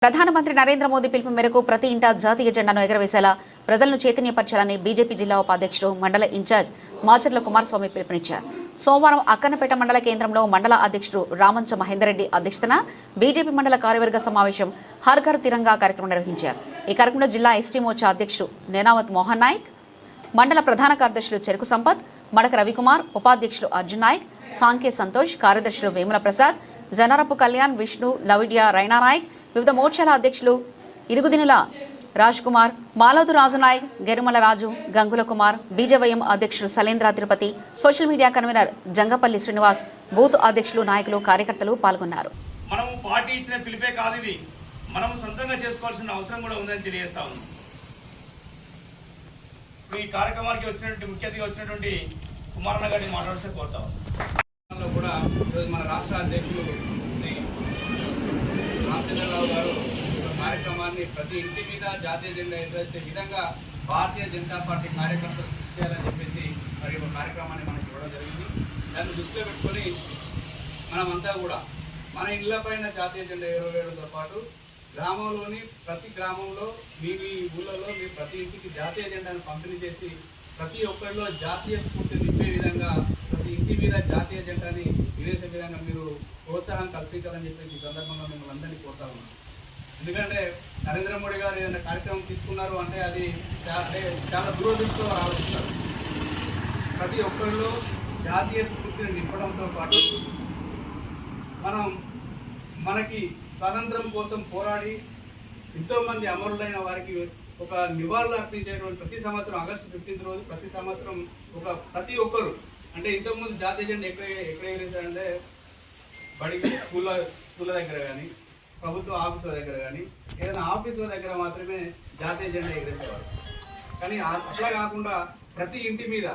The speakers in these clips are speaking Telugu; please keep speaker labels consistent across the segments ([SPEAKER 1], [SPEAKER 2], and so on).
[SPEAKER 1] ప్రధానమంత్రి నరేంద్ర మోదీ పిలుపు మేరకు ప్రతి ఇంటా జాతీయ జెండాను ఎగరవేసేలా ప్రజలను చైతన్యపరచాలని బీజేపీ జిల్లా ఉపాధ్యక్షుడు మండల ఇన్ఛార్జ్ మాచర్ల కుమారస్వామి పిలుపునిచ్చారు. సోమవారం అక్కన్నపేట మండల కేంద్రంలో మండల అధ్యక్షుడు రామంచ మహేందర్ రెడ్డి అధ్యక్షతన బీజేపీ మండల కార్యవర్గ సమావేశం హర్ ఘర్ తిరంగా కార్యక్రమం నిర్వహించారు. ఈ కార్యక్రమంలో జిల్లా ఎస్టీ మోర్చా అధ్యక్షుడు నేనావత్ మోహన్ నాయక్, మండల ప్రధాన కార్యదర్శులు చెరుకు సంపత్, మడక రవికుమార్, ఉపాధ్యక్షులు అర్జున్ నాయక్, సాంకే సంతోష్, కార్యదర్శులు వేముల ప్రసాద్, జనరపు కళ్యాణ్, విష్ణు, లవిడియా, రైనా నాయక్, వివిధ మోర్చాల అధ్యక్షులు ఇరుగుదినుల రాజ్ కుమార్, మాలోదు రాజు నాయక్, గెరుమల రాజు, గంగుల కుమార్, బీజేవైఎం అధ్యక్షులు Salendra Tirupati, social media convener Jangapalli Srinivas, booth అధ్యక్షులు, నాయకులు, కార్యకర్తలు పాల్గొన్నారు.
[SPEAKER 2] మనము పార్టీ ఇచ్చిన పిలిపే కాదు ఇది, మనము సొంతంగా చేసుకోవాల్సిన అవసరం కూడా ఉందని తెలియజేస్తా ఉన్నాం. ఈ కార్యక్రమానికి వచ్చినటువంటి ముఖ్య అతిథిగా వచ్చినటువంటి కుమారన్న గారిని మాట్లాడితే కోరుతాం. కూడా ఈరోజు మన రాష్ట్ర అధ్యక్షులు శ్రీ రామచంద్రరావు గారు కార్యక్రమాన్ని ప్రతి ఇంటి మీద జాతీయ జెండా ఎగరేసే విధంగా భారతీయ జనతా పార్టీ కార్యకర్తలు కృషి చేయాలని చెప్పేసి మరి ఒక కార్యక్రమాన్ని మనకి ఇవ్వడం జరిగింది. దాన్ని దృష్టిలో పెట్టుకొని మనమంతా కూడా మన ఇళ్ల పైన జాతీయ జెండా ఎగరవేయడంతో పాటు గ్రామంలోని ప్రతి గ్రామంలో మీ ఊళ్ళలో మీరు ప్రతి ఇంటికి జాతీయ జెండాను పంపిణీ చేసి ప్రతి ఒక్కరిలో జాతీయ స్ఫూర్తి నింపే విధంగా ప్రతి ఇంటి మీద జాతీయ జెండాని వినేసే విధంగా మీరు ప్రోత్సాహం కల్పించాలని చెప్పేసి ఈ సందర్భంగా మిమ్మల్ని అందరినీ కోరుతా ఉన్నాం. ఎందుకంటే నరేంద్ర మోడీ గారు ఏదైనా కార్యక్రమం తీసుకున్నారు అంటే అది చాలా దూరదృష్టితో ఆలోచిస్తారు. ప్రతి ఒక్కరిలో జాతీయ స్ఫూర్తిని నింపడంతో పాటు మనకి స్వాతంత్రం కోసం పోరాడి ఎంతోమంది అమరులైన వారికి ఒక నివాళులు అర్పించేటువంటి ప్రతి సంవత్సరం ఆగస్టు 15 రోజు ప్రతి సంవత్సరం ప్రతి ఒక్కరు అంటే ఇంతకుముందు జాతీయ జెండా ఎక్కడ ఎగరేసారంటే బడికి స్కూళ్ళ దగ్గర కానీ ప్రభుత్వ ఆఫీసుల దగ్గర కానీ ఏదైనా ఆఫీసుల దగ్గర మాత్రమే జాతీయ జెండా ఎగరేసేవారు. కానీ అట్లా కాకుండా ప్రతి ఇంటి మీద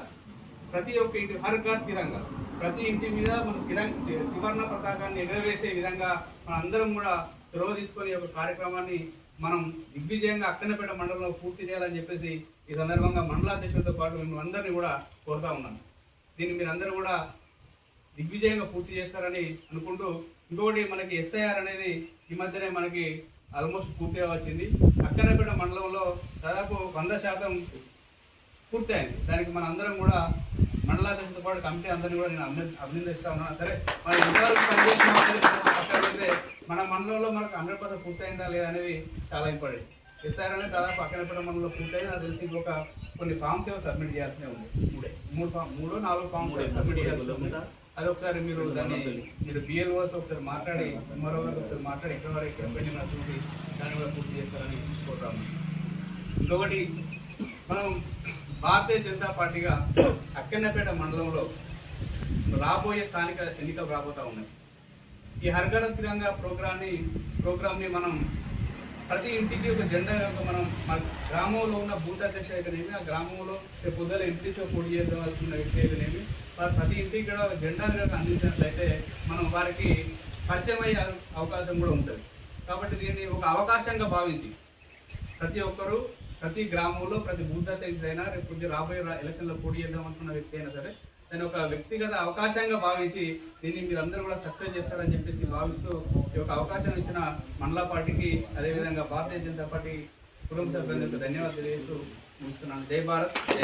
[SPEAKER 2] ప్రతి ఒక్క ఇంటి హర్ ఘర్ తిరంగా ప్రతి ఇంటి మీద మన త్రివర్ణ పతాకాన్ని ఎగరవేసే విధంగా మన అందరం కూడా చొరవ తీసుకొని ఒక కార్యక్రమాన్ని మనం దిగ్విజయంగా అక్కన్నపేట మండలంలో పూర్తి చేయాలని చెప్పేసి ఈ సందర్భంగా మండలాధ్యక్షులతో పాటు మిమ్మల్ని అందరినీ కూడా కోరుతా ఉన్నాను. దీన్ని మీరు అందరూ కూడా దిగ్విజయంగా పూర్తి చేస్తారని అనుకుంటూ, ఇంకొకటి మనకి ఎస్ఐఆర్ అనేది ఈ మధ్యనే మనకి ఆల్మోస్ట్ పూర్తిగా వచ్చింది. అక్కన్నపేట మండలంలో దాదాపు 100% పూర్తి అయింది. దానికి మన అందరం కూడా మండలాధ్యక్షులతో పాటు కమిటీ అందరినీ కూడా నేను అభినందిస్తా ఉన్నాను. సరే మన ఇంతవరకు పనిచేసిన మన మండలంలో మనకు 100% పూర్తయిందా లేదా అనేది చాలా ఇంపార్టెంట్. ఎస్ఆర్ అనేది దాదాపు అక్కన్నపేట మండలంలో పూర్తయింది. నాకు తెలిసి ఇంకొక కొన్ని ఫామ్స్ ఏమో సబ్మిట్ చేయాల్సినే ఉంది. 3-4 ఫామ్స్ సబ్మిట్ చేయాల్సి ఉంది. అది ఒకసారి మీరు బిఎల్ఓతో ఒకసారి మాట్లాడి ఎంఆర్ఓ గారితో ఒకసారి మాట్లాడి ఎక్కడ పెండింగ్ చూసి దాన్ని కూడా పూర్తి చేస్తారని కోరుతాము. ఇంకొకటి మనం భారతీయ జనతా పార్టీగా అక్కన్నపేట మండలంలో రాబోయే స్థానిక ఎన్నికలు రాబోతూ ఉన్నాయి. ఈ హర్ ఘర్ తిరంగా ప్రోగ్రామ్ని మనం ప్రతి ఇంటికి ఒక జెండా మనం మన గ్రామంలో ఉన్న బూత్ అధ్యక్షుడు అయితేనేమి, ఆ గ్రామంలో పొద్దుల ఎంపీతో పోటీ చేయాల్సిన వ్యక్తి అయితేనేమి, ప్రతి ఇంటికి కూడా ఒక జెండాను కనుక అందించినట్లయితే మనం వారికి పరిచయం అయ్యే అవకాశం కూడా ఉంటుంది. కాబట్టి దీన్ని ఒక అవకాశంగా భావించి ప్రతి ఒక్కరూ ప్రతి గ్రామంలో ప్రతి బూత్ అధ్యక్షుడైనా రేపు కొద్ది రాబోయే ఎలక్షన్లో పోటీ చేద్దాం అనుకున్న వ్యక్తి అయినా సరే దాన్ని ఒక వ్యక్తిగత అవకాశంగా భావించి దీన్ని మీరు అందరూ కూడా సక్సెస్ చేస్తారని చెప్పేసి భావిస్తూ ఈ యొక్క అవకాశం ఇచ్చిన మండల పార్టీకి అదేవిధంగా భారతీయ జనతా పార్టీ కుటుంబ సభ్యులకు ధన్యవాదాలు తెలియజేస్తూ ముగిస్తున్నాను. జై భారత్, జై